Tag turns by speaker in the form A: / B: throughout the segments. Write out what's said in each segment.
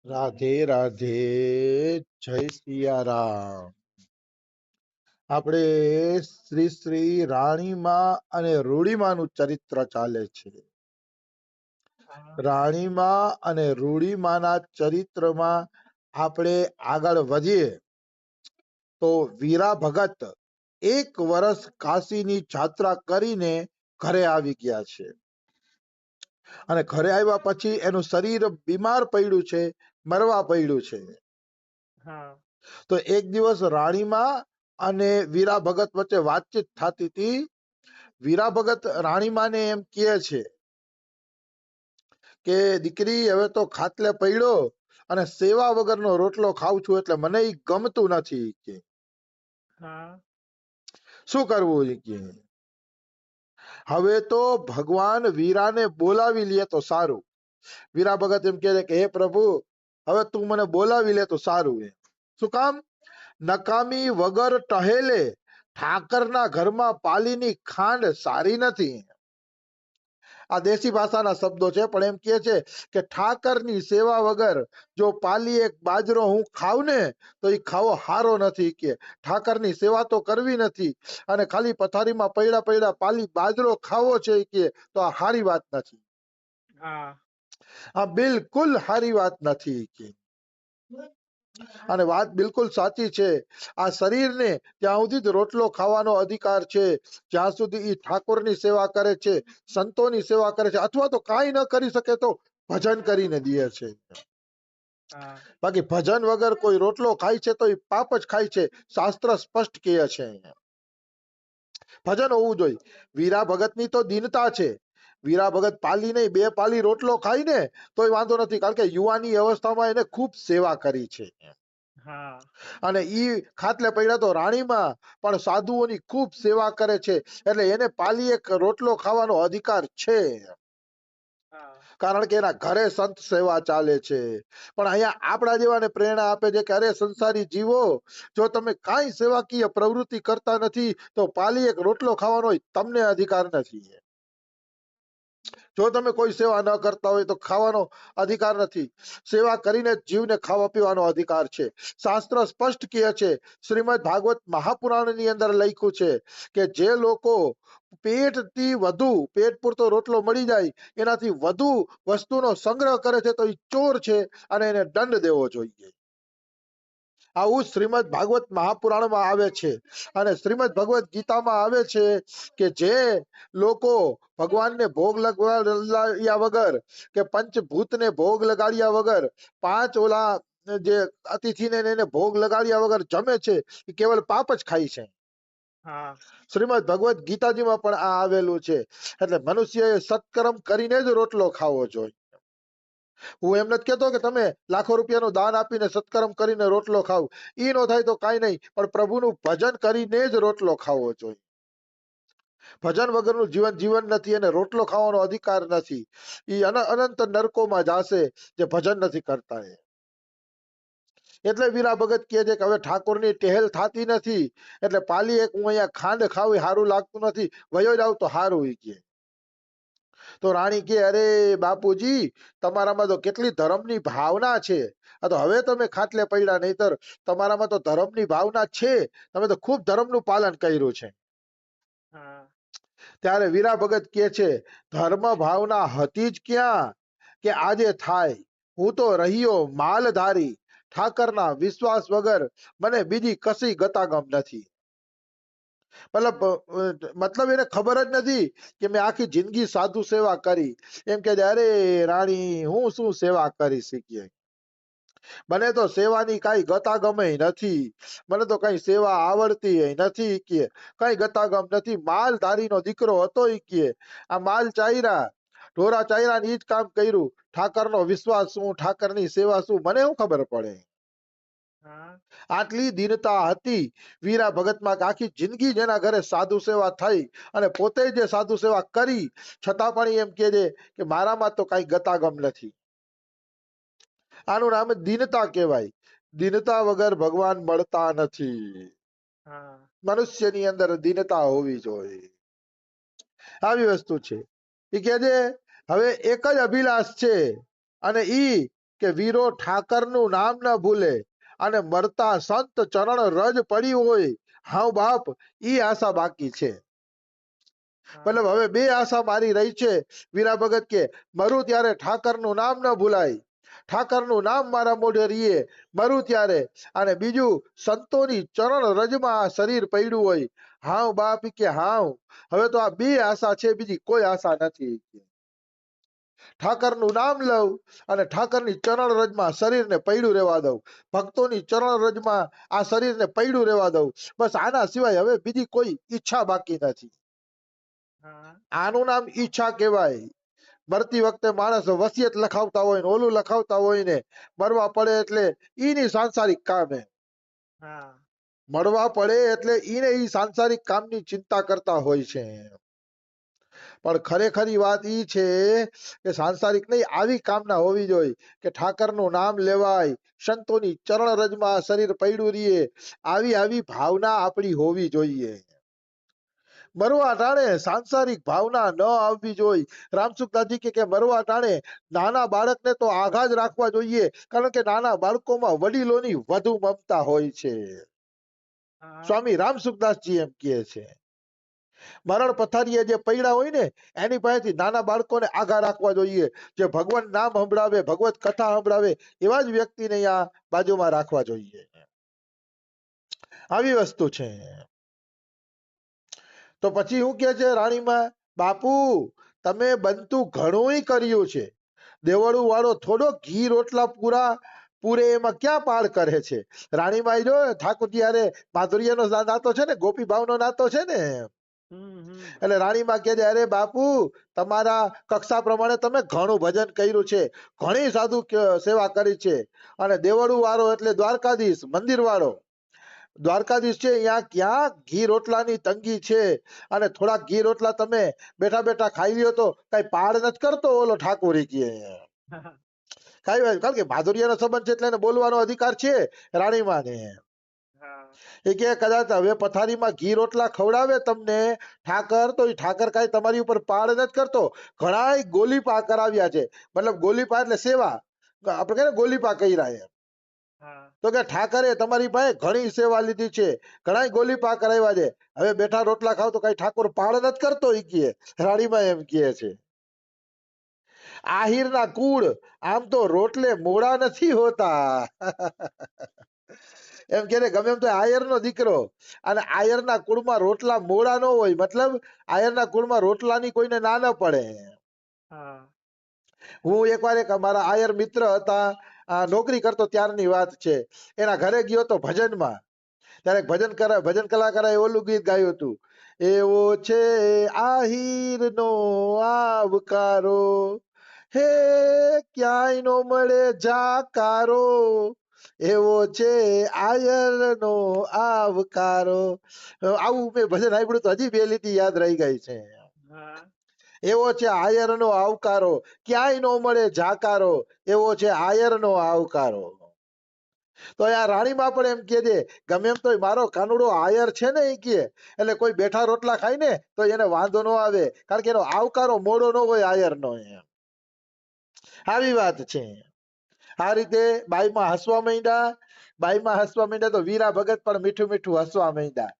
A: રાધે રાધે, જય સિયારામ. આપણે શ્રી શ્રી રાણીમાં અને રૂડીમાનું ચરિત્ર ચાલે છે. રાણીમાં અને રૂડીમાના ચરિત્રમાં આપણે આગળ વધીએ તો વીરા ભગત 1 વર્ષ કાશીની યાત્રા કરીને ઘરે આવી ગયા છે અને ઘરે આવ્યા પછી એનું શરીર બીમાર પડ્યું છે, મરવા પડ્યું છે. તો એક દિવસ રાણીમાં અને વીરા ભગત વચ્ચે વાતચીત થતી હતી. વીરા ભગત રાણીમાને એમ કહે છે કે દીકરી, હવે તો ખાટલે પડ્યો અને સેવા વગરનો રોટલો ખાઉં છું એટલે મને ઈ ગમતું નથી કે શું કરવું કે હવે તો ભગવાન વીરાને બોલાવી લે તો સારું. વીરા ભગત એમ કહે છે કે હે પ્રભુ, હવે તું મને બોલાવી લે તો સારું. શું કામ? નકામી વગર ટહેલે ઠાકરના ઘરમાં પાલીની ખાંડ સારી નથી. આ દેશી ભાષાના શબ્દો છે, પણ એમ કહે છે કે ઠાકરની સેવા વગર જો પાલી એક બાજરો હું ખાવ ને તો એ ખાવો હારો નથી. કે ઠાકરની સેવા તો કરવી નથી અને ખાલી પથારીમાં પૈડા પૈડા પાલી બાજરો ખાવો છે કે તો આ હારી વાત નથી. આ બિલકુલ હારી વાત નથી કે અને વાત બિલકુલ સાચી છે. આ શરીરને ત્યાં સુધી જ રોટલો ખાવાનો અધિકાર છે જ્યાં સુધી ઈ ઠાકોરની સેવા કરે છે, સંતોની સેવા કરે છે, અથવા તો કાંઈ ન કરી શકે તો ભજન કરીને દે છે. બાકી ભજન વગર કોઈ રોટલો ખાય છે તો એ પાપ જ ખાય છે. શાસ્ત્ર સ્પષ્ટ કહે છે ભજન હોવું જોઈએ. વીરા ભગતની તો દીનતા છે. વીરા ભગત પાલી નહીં, 2 પાલી રોટલો ખાય ને તોય વાંધો નથી, કારણ કે યુવાની અવસ્થામાં એને ખૂબ સેવા કરી છે. અને ઈ ખાટલે પડ્યા તો રાણીમાં પણ સાધુઓની ખૂબ સેવા કરે છે, એટલે એને પાલી એક રોટલો ખાવાનો અધિકાર છે, કારણ કે એના ઘરે સંત સેવા ચાલે છે. પણ અહીંયા આપણા જેવાને પ્રેરણા આપે છે કે અરે સંસારી જીવો, જો તમે કાંઈ સેવાકીય પ્રવૃત્તિ કરતા નથી તો પાલી એક રોટલો ખાવાનો તમને અધિકાર નથી. જો તમે કોઈ સેવા ન કરતા હોય તો ખાવાનો અધિકાર નથી. સેવા કરીને જીવને ખાવા પીવાનો અધિકાર છે. શાસ્ત્ર સ્પષ્ટ કહે છે, શ્રીમદ ભાગવત મહાપુરાણની અંદર લખ્યું છે કે જે લોકો પેટથી વધુ, પેટ પૂરતો રોટલો મળી જાય એનાથી વધુ વસ્તુનો સંગ્રહ કરે છે તો એ ચોર છે અને એને દંડ દેવો જોઈએ. આવું શ્રીમદ ભાગવત મહાપુરાણમાં આવે છે. અને શ્રીમદ ભગવત ગીતામાં આવે છે કે જે લોકો ભગવાનને ભોગ લગાડ્યા વગર કે પંચભૂતને ભોગ લગાડ્યા વગર 5 ઓલા જે અતિથિને એને ભોગ લગાડ્યા વગર જમે છે એ કેવલ પાપ જ ખાય છે. શ્રીમદ ભગવત ગીતાજીમાં પણ આ આવેલું છે. એટલે મનુષ્યએ સત્કર્મ કરીને જ રોટલો ખાવો જોઈએ. હું એમ નથી કહેતો કે તમે લાખો રૂપિયાનું દાન આપીને સત્કર્મ કરીને રોટલો ખાવ, ઈ નો થાય તો કાંઈ નહીં, પણ પ્રભુનું ભજન કરીને જ રોટલો ખાવો જોઈએ. ભજન વગરનું જીવન જીવન નથી અને રોટલો ખાવાનો અધિકાર નથી. ઈ અનંત નરકોમાં જાશે જે ભજન નથી કરતા. એટલે વીરા ભગત કહે છે કે હવે ઠાકોરની ટેહેલ થાતી નથી, એટલે પાલી એક હું અહીંયા ખાંડ ખાવી સારું લાગતું નથી, વયો જાવ તો સારું. ઈ કહે તો રાણી કે અરે બાપુજી, તમારામાં તો કેટલી ધર્મની ભાવના છે. આ તો હવે તમે ખાટલે પડ્યા, નહીતર તમારામાં તો ધર્મની ભાવના છે, તમે તો ખૂબ ધર્મનું પાલન કર્યું છે. ત્યારે વીરા ભગત કહે છે ધર્મ ભાવના હતી જ ક્યાં કે આજે થાય. હું તો રહ્યો માલધારી, ઠાકરના વિશ્વાસ વગર મને બીજી કશી ગતાગમ નથી. મતલબ એને ખબર જ નથી કે મેં આખી જિંદગી સાધુ સેવા કરી. એમ કે અરે રાણી, હું શું સેવા કરી શીખી, મને તો સેવાની કઈ ગતાગમે નથી, મને તો કઈ સેવા આવડતી નથી કે કઈ ગતાગમ નથી. માલધારીનો દીકરો હતો ઈ કે આ માલ ચાયરા, ઢોરા ચાયરા ને ઈ જ કામ કર્યું. ઠાકરનો વિશ્વાસ શું, ઠાકરની સેવા શું, મને શું ખબર પડે. આટલી દીનતા હતી વીરા ભગતમાં કે આખી જિંદગી જેના ઘરે સાધુ સેવા થઈ અને પોતે જે સાધુ સેવા કરી, છતાં પણ એમ કહે છે કે મારામાં તો કઈ ગતાગમ નથી. આનું નામ દીનતા કહેવાય. દીનતા વગર ભગવાન મળતા નથી. મનુષ્યની અંદર દીનતા હોવી જોઈએ. આવી વસ્તુ છે. એ કહે છે હવે એક જ અભિલાષ છે અને ઈ કે વીરો ઠાકરનું નામ ન ભૂલે અને મરતા સંત ચરણ રજ પડી હોય હાવ બાપ ઈ આશા બાકી છે. મતલબ હવે બે આશા મારી રહી છે. વીરા ભગત કે મરું ત્યારે ઠાકરનું નામ ન ભૂલાય, ઠાકરનું નામ મારા મોઢે રીએ મરું ત્યારે, અને બીજું સંતોની ચરણ રજમાં આ શરીર પડ્યું હોય હાવ બાપ કે હાવ હવે તો આ બે આશા છે, બીજી કોઈ આશા નથી. ઠાકરનું નામ લઉં અને ઠાકરની ચરણ રજમાં શરીરને પૈડું રહેવા દઉં, ભક્તોની ચરણ રજમાં આ શરીરને પૈડું રહેવા દઉં, બસ આના સિવાય હવે બીજી કોઈ ઈચ્છા બાકી નથી. આનું નામ ઈચ્છા કહેવાય. મરતી વખતે માણસ વસિયત લખાવતા હોય ને ઓલું લખાવતા હોય ને મરવા પડે એટલે ઈની સાંસારિક કામ હે. મળવા પડે એટલે ઈને ઈ સાંસારિક કામની ચિંતા કરતા હોય છે. પણ ખરેખરી વાત ઈ છે કે સાંસારિક નહીં, આવી કામના હોવી જોઈએ કે ઠાકરનું નામ લેવાય, સંતોની ચરણ રજમાં શરીર પડ્યું રહીએ, આવી ભાવના આપણી હોવી જોઈએ. મરવા ટાણે સાંસારિક ભાવના ન આવવી જોઈએ. રામસુખદાસજી કે મરવા ટાણે નાના બાળકને તો આઘા જ રાખવા જોઈએ, કારણ કે નાના બાળકોમાં વડીલોની વધુ મમતા હોય છે. સ્વામી રામસુખદાસજી એમ કહે છે. મરણ પથારીએ જે પૈડા હોય ને એની પાસેથી નાના બાળકોને આઘા રાખવા જોઈએ. જે ભગવાન નામ સંભળાવે, ભગવત કથા સંભળાવે એવા જ વ્યક્તિને અહીંયા બાજુમાં રાખવા જોઈએ. આવી વસ્તુ છે. તો પછી શું કે છે રાણીમાં, બાપુ તમે બનતું ઘણું કર્યું છે, દેવળું વાળો થોડો ઘી રોટલા પૂરે એમાં ક્યાં પાળ કરે છે. રાણીમાં જો ઠાકોરજી હારે માધુર્યનો નાતો છે ને, ગોપી ભાવનો નાતો છે ને, એટલે રાણીમાં કહે છે અરે બાપુ તમારા કક્ષા પ્રમાણે તમે ઘણું ભજન કર્યું છે, ઘણી સાધુ સેવા કરી છે, અને દેવળું વાળો એટલે દ્વારકાધીશ મંદિર વાળો દ્વારકાધીશ છે, અહીંયા ક્યાં ઘી રોટલાની તંગી છે, અને થોડાક ઘી રોટલા તમે બેઠા બેઠા ખાઈ લ્યો તો કઈ પાડ નથી કરતો ઓલો ઠાકોરી કે. કઈ વાત, કારણ કે માધુર્યનો સંબંધ છે એટલે એને બોલવાનો અધિકાર છે રાણીમાને. એ કે કદાચ હવે પથારીમાં ઘી રોટલા ખવડાવે તમને ઠાકર, તો એ ઠાકર કઈ તમારી ઉપર પાડ નથી કરતો. ઘણા ગોલીપા કરાવ્યા છે, મતલબ ગોલીપા એટલે સેવા, આપણે કહીએ ગોલીપા કર્યા એમ. તો કે ઠાકરે તમારી પાસે ઘણી સેવા લીધી છે, ઘણા ગોલીપા કરાવ્યા છે, હવે બેઠા રોટલા ખાવ તો કઈ ઠાકોર પાડ નથી કરતો એ કે. રાણીમાં એમ કહે છે. આહિરના કુળ આમ તો રોટલે મોડા નથી હોતા. એમ કે ગમે એમ તો આયરનો દીકરો, અને આયરના કુળમાં રોટલા મોડા ન હોય, મતલબ આયરના કુળમાં રોટલાની કોઈને ના ન પડે. હું એકવાર એક મારા આયર મિત્ર હતા, નોકરી કરતો ત્યારની વાત છે, એના ઘરે ગયો તો ભજનમાં. ત્યારે ભજન કલાકારે ઓલું ગીત ગાયું હતું, એવો છે આહિરનો આવકારો, હે ક્યાંય નો મળે જાકારો, એવો છે આયરનો આવકારો. આવું મેં ભજન સાંભળ્યું તો હજી બે લીટી યાદ રહી ગઈ છે. એવો છે આયરનો આવકારો, ક્યાંય નો મળે જાકારો, એવો છે આયરનો આવકારો. તો આ રાણીમાં પણ એમ કે છે ગમે એમ તો મારો કાનુડો આયર છે ને એ કે, એટલે કોઈ બેઠા રોટલા ખાય ને તો એને વાંધો ન આવે, કારણ કે એનો આવકારો મોડો ન હોય આયરનો. એમ આવી વાત છે. આ રીતે બાઈમાં હસવા માંડ્યા તો વીરા ભગત પણ મીઠું મીઠું હસવા માંડ્યા.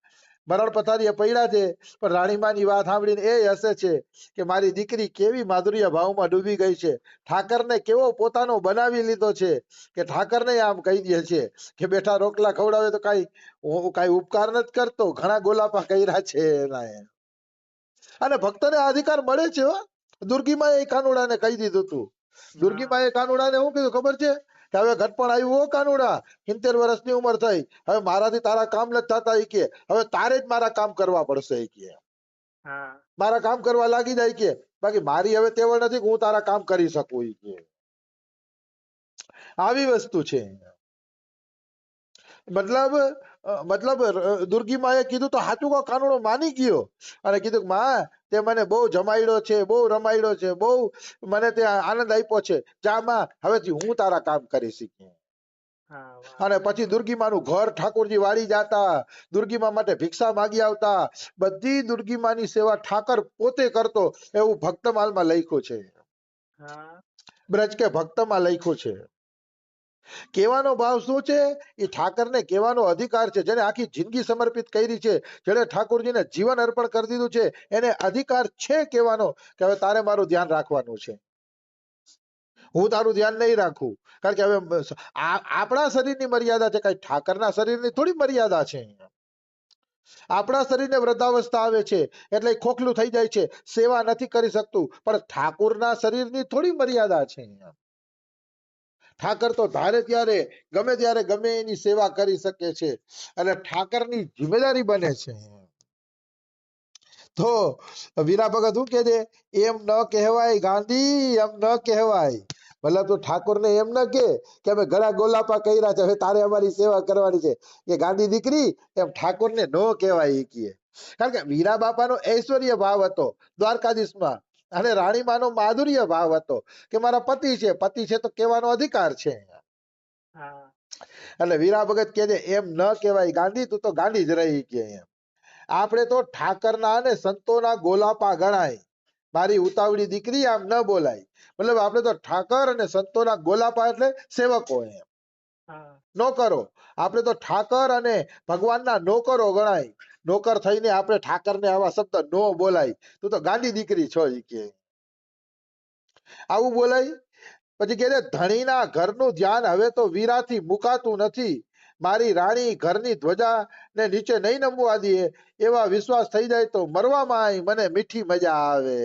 A: મરણ પથારીએ પડ્યા છે, પણ રાણીમાની વાત સાંભળીને એ હસે છે કે મારી દીકરી કેવી માધુર્ય ભાવમાં ડૂબી ગઈ છે, ઠાકરને કેવો પોતાનો બનાવી લીધો છે, કે ઠાકરને આમ કહી દે છે કે બેઠા રોટલા ખવડાવે તો કઈ ઉપકાર નથી કરતો, ઘણા ગોલાપા કર્યા છે એના. અને ભક્તને આ અધિકાર મળે છે. દુર્ગીમાં એ કાનુડાને કહી દીધું હતું. દુર્ગીમાં એ કાનુડાને શું કીધું ખબર છે કે હવે ઘટપણ આવ્યું હો કાનુડા, 70 વર્ષની ઉંમર થઈ, હવે મારાથી તારા કામ નથી થતા એ કે, હવે તારે જ મારા કામ કરવા પડશે એ કે. મારા કામ કરવા લાગી જાય કે, બાકી મારી હવે તેવડ નથી કે હું તારા કામ કરી શકું એ કે. આવી વસ્તુ છે. મતલબ દુર્ગીમાં એ કીધું તો સાચું કો કાનુડો માની ગયો, અને કીધું માં તે મને બહુ જમાડ્યો છે, બહુ રમાડ્યો છે, બહુ મને તે આનંદ આપ્યો છે, જા માં હવેથી હું તારા કામ કરી શીખી. અને પછી દુર્ગીમાનું ઘર ઠાકોરજી વાળી જાતા, દુર્ગીમા માટે ભિક્ષા માગી આવતા, બધી દુર્ગીમાની સેવા ઠાકર પોતે કરતો, એવું ભક્તમાલમાં લખ્યું છે. બ્રજ કે ભક્તમાં લખ્યું છે. કહેવાનો ભાવ શું છે? એ ઠાકરને કહેવાનો અધિકાર છે. જેને આખી જિંદગી સમર્પિત કરી છે, જેને ઠાકોરજીને જીવન અર્પણ કરી દીધું છે, એને અધિકાર છે કહેવાનો કે હવે તારે મારું ધ્યાન રાખવાનું છે, હું તારું ધ્યાન નહીં રાખું. કારણ કે હવે આપણા શરીરની મર્યાદા છે, કઈ ઠાકરના શરીરની થોડી મર્યાદા છે. આપણા શરીરને વૃદ્ધાવસ્થા આવે છે એટલે ખોખલું થઈ જાય છે, સેવા નથી કરી શકતું, પણ ઠાકોરના શરીરની થોડી મર્યાદા છે. ઠાકર તો ધારે ત્યારે ગમે એની સેવા કરી શકે છે અને ઠાકરની જિમ્મેદારી બને છે. તો વીરા ભગત શું કે છે? એમ ન કહેવાય ગાંધી, એમ ન કહેવાય. મતલબ તો ઠાકોરને એમ ન કે અમે ઘણા ગોલાપા કર્યા છે, હવે તારે અમારી સેવા કરવાની છે, એ ગાંધી દીકરી એમ ઠાકોરને ન કહેવાય. એ કહે કારણ કે વીરા બાપાનો ઐશ્વર્ય ભાવ હતો દ્વારકાધીશમાં, અને રાણીમાનો માધુર્ય ભાવ હતો કે મારા પતિ છે તો કહેવાનો અધિકાર છે. એટલે વીરા ભગત કહે છે એમ ન કહેવાય ગાંધી, તું તો ગાંડી જ રહી કે એમ. આપણે તો ઠાકરના અને સંતોના ગોલાપા ગણાય, મારી ઉતાવળી દીકરી આમ ન બોલાય. મતલબ આપણે તો ઠાકર અને સંતોના ગોલાપા એટલે સેવકો એમ, નોકરો. આપણે તો ઠાકર અને ભગવાનના નોકરો ગણાય. નોકર થઈને આપણે ઠાકરને આવા શબ્દ નો બોલાય, તું તો ગાંડી દીકરી છો કે આવું બોલાય. પછી કે ધણીના ઘરનું ધ્યાન હવે તો વીરાથી મુકાતું નથી. મારી રાણી ઘરની ધ્વજા ને નીચે નહીં નમવા દે, એવા વિશ્વાસ થઈ જાય તો મરવામાં મને મીઠી મજા આવે.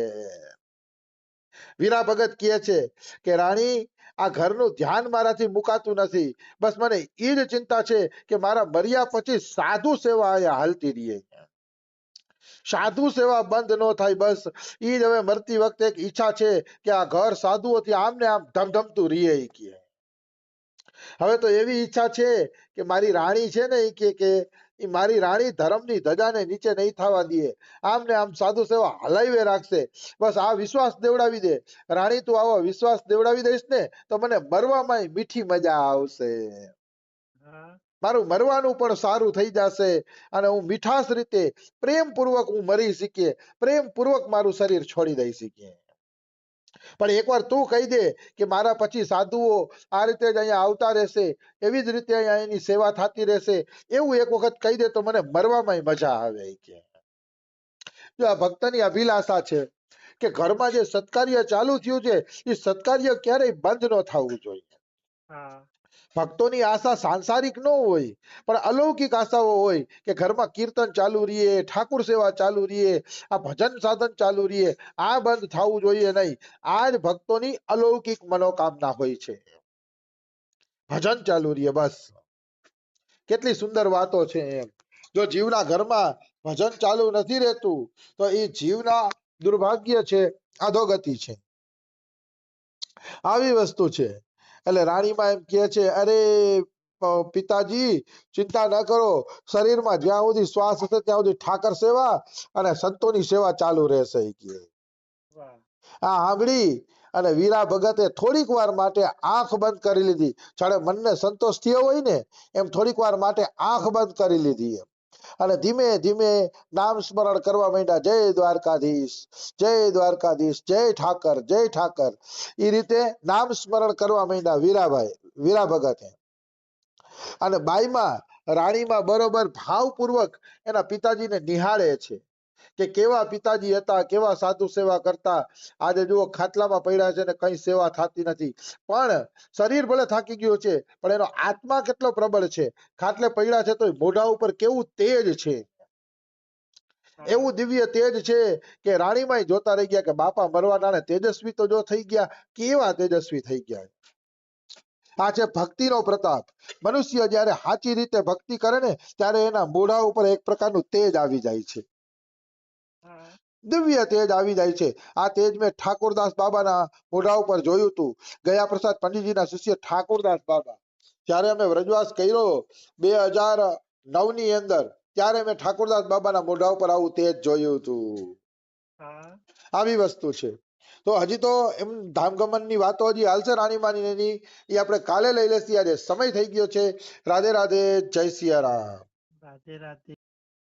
A: વીરા ભગત કહે છે કે રાણી, આ ઘરનું ધ્યાન મારાથી મુકાતું નથી. બસ મને એ જ ચિંતા છે કે મારા મર્યા પછી સાધુ સેવા અહીંયા હાલતી રહીએ, સાધુ સેવા બંધ ન થાય. બસ એ જ હવે મરતી વખતે એક ઈચ્છા છે કે આ ઘર સાધુઓથી આમ ને આમ ધમધમતું રહીએ. હવે તો એવી ઈચ્છા છે કે મારી રાણી છે ને, કે મારી રાણી ધર્મની ધજાને નીચે નહીં થવા દે, આમ ને આમ સાધુ સેવા હલાવી રાખશે. બસ આ વિશ્વાસ દેવડાવી દે રાણી, તું આવો વિશ્વાસ દેવડાવી દઈશ ને તો મને મરવામાં મીઠી મજા આવશે, મારું મરવાનું પણ સારું થઈ જશે અને હું મીઠાશ રીતે પ્રેમપૂર્વક હું મરી શીખીએ, પ્રેમપૂર્વક મારું શરીર છોડી દઈ શીખીએ. પણ એકવાર તું કહી દે કે મારા પછી સાધુઓ આ રીતે જ અહીંયા આવતા રહેશે, એવી જ રીતે અહીંયા એની સેવા થતી રહેશે, એવું એક વખત કહી દે તો મને મરવામાં મજા આવે. કે જો આ ભક્તની અભિલાષા છે કે ઘરમાં જે સત્કાર્ય ચાલુ થયું છે એ સત્કાર્ય ક્યારેય બંધ ન થવું જોઈએ. ભક્તોની આશા સાંસારિક ન હોય, પણ અલૌકિક આશાઓ હોય કે ઘરમાં કીર્તન ચાલુ રહીએ, ઠાકુર સેવા ચાલુ રહીએ, આ ભજન સાધન ચાલુ રહીએ, આ બંધ થવું જોઈએ નહીં. આ જ ભક્તોની અલૌકિક મનોકામના હોય છે, ભજન ચાલુ રહીએ બસ. કેટલી સુંદર વાતો છે એમ. જો જીવના ઘરમાં ભજન ચાલુ નથી રહેતું તો એ જીવના દુર્ભાગ્ય છે, અધોગતિ છે, આવી વસ્તુ છે. એટલે રાણીમાં એમ કહે છે, અરે પિતાજી ચિંતા ન કરો, શરીરમાં જ્યાં સુધી શ્વાસ હશે ત્યાં સુધી ઠાકર સેવા અને સંતોની સેવા ચાલુ રહેશે. આ આંગળી અને વીરા ભગતે થોડીક વાર માટે આંખ બંધ કરી લીધી. જાણે મનને સંતોષ થયો હોય ને એમ થોડીક વાર માટે આંખ બંધ કરી લીધી અને ધીમે ધીમે નામ સ્મરણ કરવા માંડ્યા, જય દ્વારકાધીશ, જય દ્વારકાધીશ, જય ઠાકર, જય ઠાકર. એ રીતે નામ સ્મરણ કરવા માંડ્યા વીરા ભગતે. અને બાઈમાં રાણીમાં બરોબર ભાવપૂર્વક એના પિતાજીને નિહાળે છે કે કેવા પિતાજી હતા, કેવા સાધુ સેવા કરતા. આજે જુઓ ખાટલામાં પડ્યા છે ને કઈ સેવા થતી નથી, પણ શરીર ભલે થાકી ગયું છે પણ એનો આત્મા કેટલો પ્રબળ છે. ખાટલે પડ્યા છે તો મોઢા ઉપર કેવું તેજ છે, એવું દિવ્ય તેજ છે કે રાણીમાં જોતા રહી ગયા કે બાપા મરવાના તેજસ્વી તો જો થઈ ગયા, કેવા તેજસ્વી થઈ ગયા. આ છે ભક્તિનો પ્રતાપ. મનુષ્ય જયારે સાચી રીતે ભક્તિ કરે ને ત્યારે એના મોઢા ઉપર એક પ્રકારનું તેજ આવી જાય છે, દિવ્ય તેજ આવી જાય છે. આ તેજ મેં ઠાકોરદાસ બાબાના મોઢા ઉપર જોયું હતું. ગયા પ્રસાદ પંડિતજીના શિષ્ય ઠાકોરદાસ બાબા, જ્યારે અમે વ્રજવાસ કર્યો 2009 ની અંદર, ત્યારે મેં ઠાકોરદાસ બાબાના મોઢા ઉપર આવું તેજ જોયું હતું. આવી વસ્તુ છે. તો હજી તો એમ ધામગમનની વાતો હજી હાલશે રાણીમાની એની, એ આપણે કાલે લઈ લેશી. આજે સમય થઈ ગયો છે. રાધે રાધે, જય સિયારામ. રાધે રાધે.